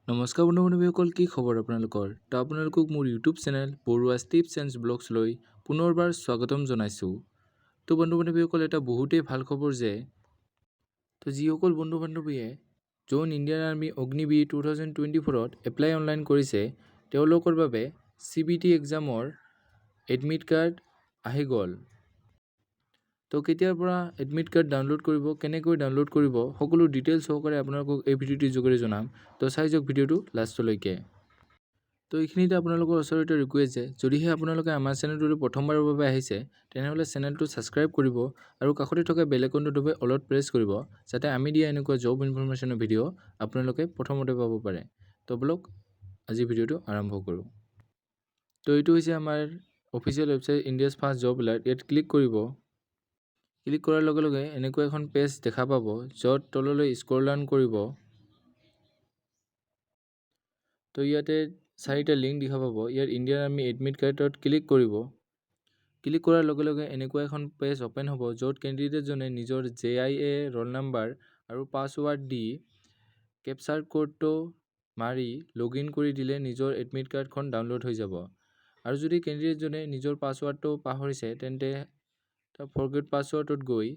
নমস্কাৰ বন্ধু বান্ধৱীসকল, কি খবৰ আপোনালোকৰ? তো আপোনালোকক মোৰ YouTube channel Baruah tips and ব্লগছলৈ পুনৰবাৰ স্বাগতম জনাইছোঁ। তো বন্ধু বান্ধৱীসকল, এটা বহুতেই ভাল খবৰ যে যিসকল বন্ধু বান্ধৱীয়ে জইন ইণ্ডিয়ান আৰ্মি অগ্নিবীৰ 2024ত এপ্লাই অনলাইন কৰিছে, তেওঁলোকৰ বাবে CBT এক্সামৰ এডমিট কাৰ্ড আহি গ'ল। তো কেতিয়াৰ পৰা এডমিট কাৰ্ড ডাউনলোড কৰিব, কেনেকৈ ডাউনলোড কৰিব, সকলো ডিটেইলছ সহকাৰে আপোনালোকক এই ভিডিঅ'টিৰ যোগেৰে জনাম। তো চাই যাওক ভিডিঅ'টো লাষ্টলৈকে। তো এইখিনিতে আপোনালোকৰ ওচৰতে ৰিকুৱেষ্ট যে যদিহে আপোনালোকে আমাৰ চেনেলটোলৈ প্ৰথমবাৰৰ বাবে আহিছে, তেনেহ'লে চেনেলটো ছাবস্ক্ৰাইব কৰিব আৰু কাষতে থকা বেল আইকনটো দবাই অলত প্ৰেছ কৰিব, যাতে আমি দিয়া এনেকুৱা জব ইনফৰমেশ্যনৰ ভিডিঅ' আপোনালোকে প্ৰথমতে পাব পাৰে। তো বলক আজি ভিডিঅ'টো আৰম্ভ কৰোঁ। তো এইটো হৈছে আমাৰ official website India's first job alert. ইয়াত ক্লিক কৰিব। ক্লিক কৰাৰ লগে লগে এনেকুৱা এখন পেজ দেখা পাব, য'ত তললৈ স্ক্ৰল ডাউন কৰিব। তো ইয়াতে 4টা লিংক দেখা পাব। ইয়াত ইণ্ডিয়ান আৰ্মি এডমিট কাৰ্ডত ক্লিক কৰিব। ক্লিক কৰাৰ লগে লগে এনেকুৱা এখন পেজ অ'পেন হ'ব, য'ত কেণ্ডিডেটজনে নিজৰ JIA ৰোল নাম্বাৰ আৰু পাছৱাৰ্ড দি কেপচাৰ কোডটো মাৰি লগ ইন কৰি দিলে নিজৰ এডমিট কাৰ্ডখন ডাউনলোড হৈ যাব। আৰু যদি কেণ্ডিডেটজনে নিজৰ পাছৱাৰ্ডটো পাহৰিছে, তেন্তে ফৰগেট পাছৱাৰ্ডত গৈ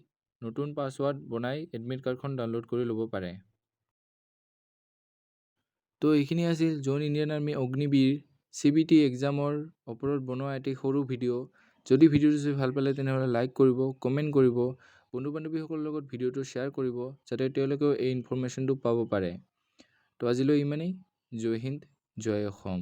নতুন পাছৱাৰ্ড বনাই এডমিট কাৰ্ডখন ডাউনলোড কৰি ল'ব পাৰে। তো এইখিনি আছিল join Indian army Agniveer CBT এক্সামৰ ওপৰত বনোৱা এটি সৰু ভিডিঅ'। যদি ভিডিঅ'টো চাই ভাল পালে তেনেহ'লে লাইক কৰিব, কমেণ্ট কৰিব, বন্ধু বান্ধৱীসকলৰ লগত ভিডিঅ'টো শ্বেয়াৰ কৰিব, যাতে তেওঁলোকেও এই ইনফৰমেশ্যনটো পাব পাৰে। তো আজিলৈ ইমানেই। জয় হিন্দ, জয় অসম।